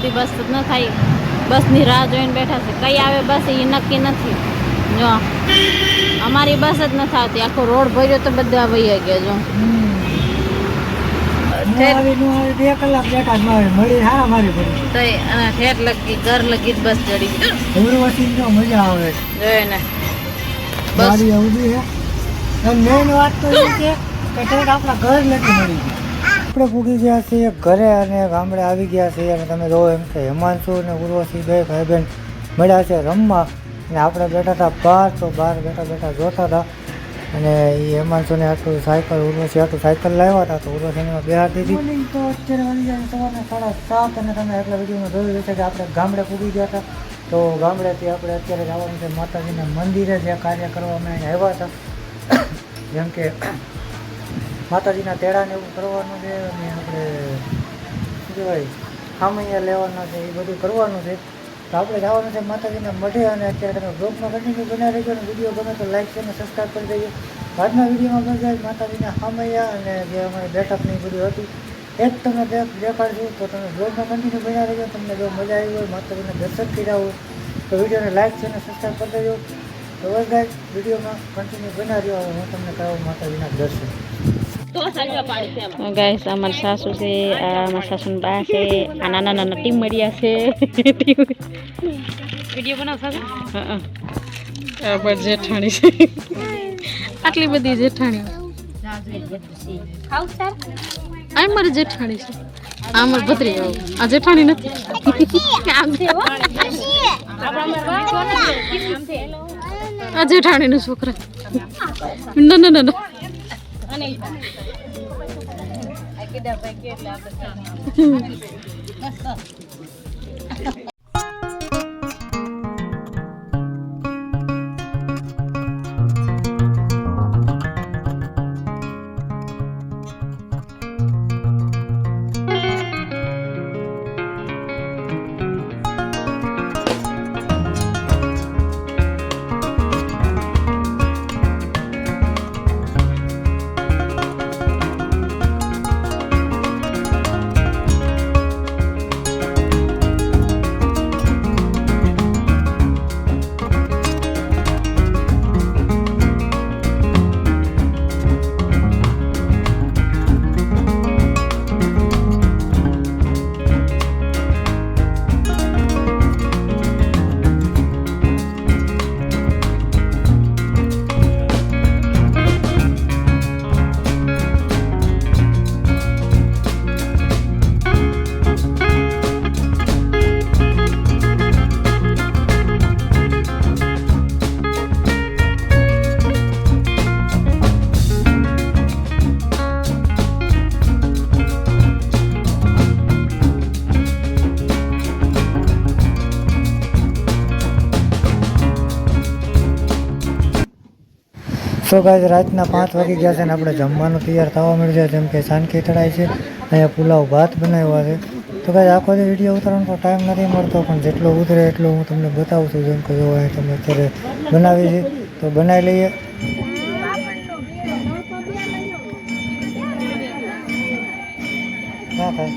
સુધી બસ જ ન થાય. બસની રાહ જોઈને બેઠા છે. કઈ આવે બસ એ નક્કી નથી. જો અમારી બસ જ નથી આવતી. આખો રોડ ભર્યો તો બધા વહી ગયા. જો બે કલાક બેઠા મળી હા મારી ઠેઠ લગી ઘર લગી જ બસ ચડી મજા આવે જોઈ ને બસ ઉભી છે. મેન વાત તો એ છે કે ઠેઠ આપણા ઘર નથી મળી ગયું. આપણે પૂગી ગયા છીએ ઘરે અને ગામડે આવી ગયા છીએ અને તમે જોવો એમ કે હિમાંશુ અને ઉર્વશી બે ભાઈ બહેન મળ્યા છે રમવા અને આપણે બેઠા હતા બહાર તો બહાર બેઠા બેઠા જોતા હતા અને એ હિમાંશુને આટલું સાયકલ ઉર્વશી આટલું સાયકલ લાવ્યા હતા તો ઉર્વશીને બેહાડી દીધી. તો અત્યારે વાળી જાય સવારના 7:30 અને તમે એટલા વિડીયોમાં જોયું છે કે આપણે ગામડે પૂગી ગયા હતા. તો ગામડેથી આપણે અત્યારે જવાનું છે માતાજીના મંદિરે જે કાર્ય કરવા અમે આવ્યા હતા. જેમ કે માતાજીના તેડાને એવું કરવાનું છે અને આપણે શું કહેવાય ખામૈયા લેવાના છે એ બધું કરવાનું છે. તો આપણે જવાનું છે માતાજીના મઢે અને અત્યારે તમે બ્લોગમાં કન્ટિન્યુ બનાવી રહેજો અને વિડીયો ગમે તો લાઈક અને સબસ્ક્રાઈબ કરી દેજો. આજના વિડીયોમાં બધા માતાજીના ખામૈયા અને જે અમારી બેઠકની બધું હતું એ જ તમે દેખાડજો. તો તમે બ્લોગમાં કન્ટિન્યુ બનાવી રહેજો. તમને જો મજા આવી હોય માતાજીના દર્શન કર્યા હોય તો વિડીયોને લાઈક અને સબસ્ક્રાઈબ કરી દેજો. તો બસ ગાઈસ વિડીયોમાં કન્ટિન્યુ બનાવી રહ્યો હું તમને કરાવું માતાજીના દર્શન. ગાઈસ અમારા સાસુ છે અમારા સાસુની બા છે આ નાના નાના ટીમ મળ્યા છે. વિડીયો બનાવ સાસુ જેઠાણી છે આટલી બધી જેઠાણી આ મારી જેઠાણી છે આ મારી ભત્રી આ જેઠાણી નથી આ જેઠાણી નું છોકરા ના ના ના તો ગાઈસ રાતના 5 વાગી ગયા છે અને આપણે જમવાનું તૈયાર થવા મળ્યું છે. જેમ કે સાનકી તળાઈ છે અહીંયા પુલાવ ભાત બનાવ્યા છે. તો ગાઈસ આખો વિડીયો ઉતારવાનો તો ટાઈમ નથી મળતો પણ જેટલો ઉતરે એટલો હું તમને બતાવું છું. જેમ કે જો તમે અત્યારે બનાવી છે તો બનાવી લઈએ. ના થાય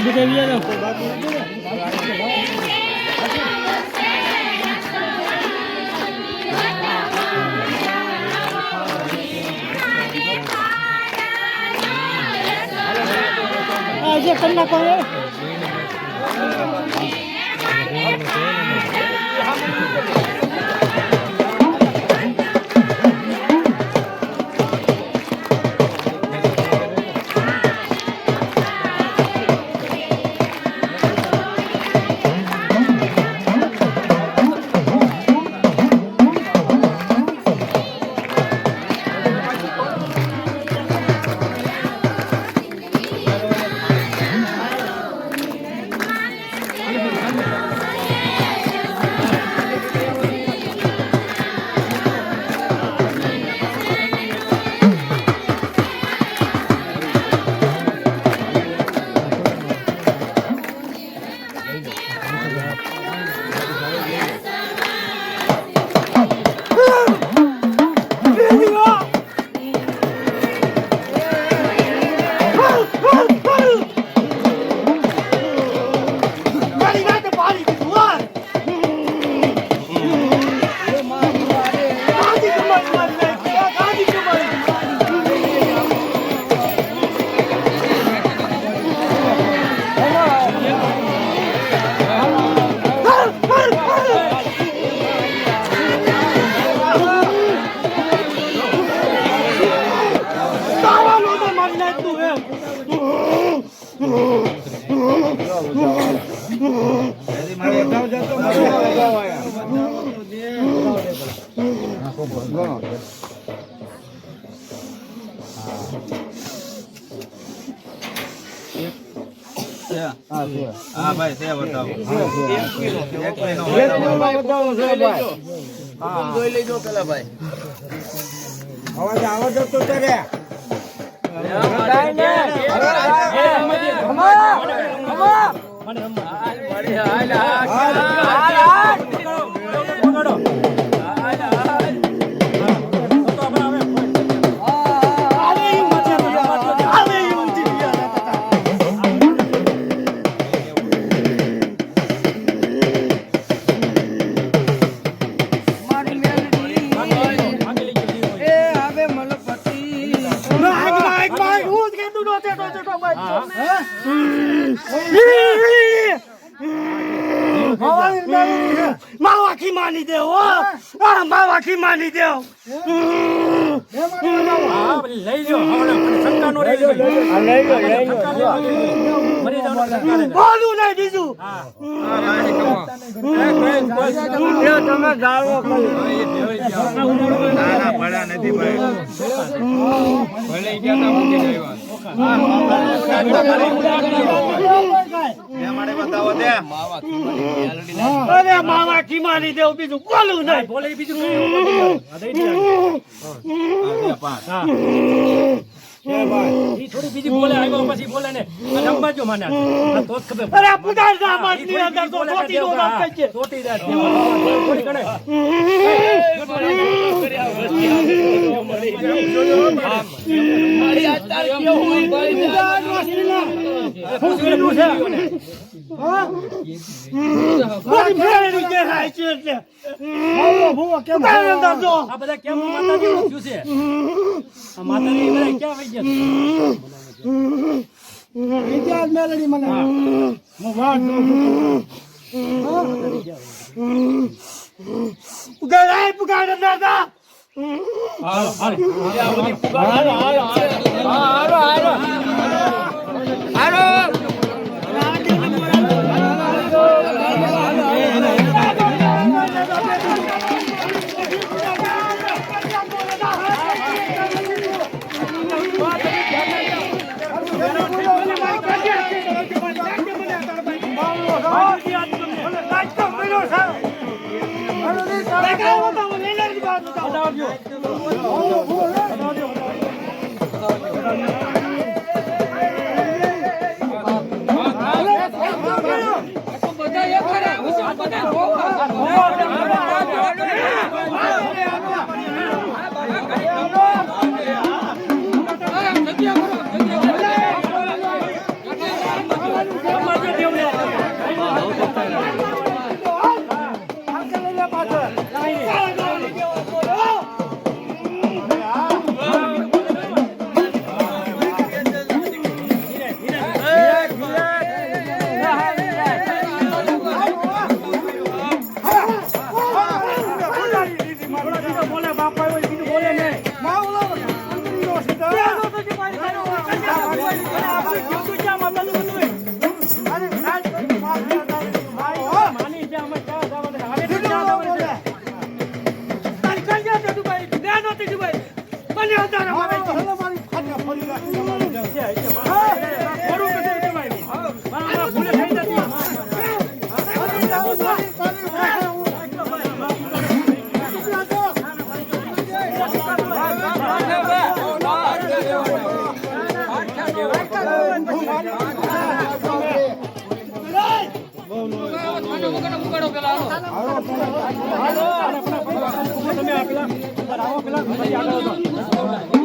જે કન્યા કોને હા ભાઈ છે બતાવો જોઈ લેજો પેલા ભાઈ આવાજ તો કરે માવાખી માની દેવ માવાખી માની દેવ લઈ લો શંકા નો લઈ લો બોલું નહીં બીજું તમે જાળવો પડ્યા નથી બતાવો દે અરે માવાખી માની દેવ બીજું બોલું નહીં બોલે બીજું થોડી બીજી બોલે આવ્યો પછી બોલે ને અંબાજો માને તો જ ખબર અરે પુદાર જા માસ ની અંદર તો ટોટી નો નામ કહે છે ટોટી જા થોડી કણે મારી આ તાર કેવો હોય ભાઈ પૂછે હા મારી ફેરી કે હાય છે એટલે ભૂવો કેમ અંદર જો આ બધા કેમ માતાજી નું થયું છે આ માતાજી બધા ક્યાં વઈ ગયા વિદ્યા મેલડી મને હું વાત પુગાય પુગાય દાદા હાલો હાલો હાલો હાલો હાલો હાલો તમે આ પેલા ઉપર આવો પેલા પછી આગળ વધો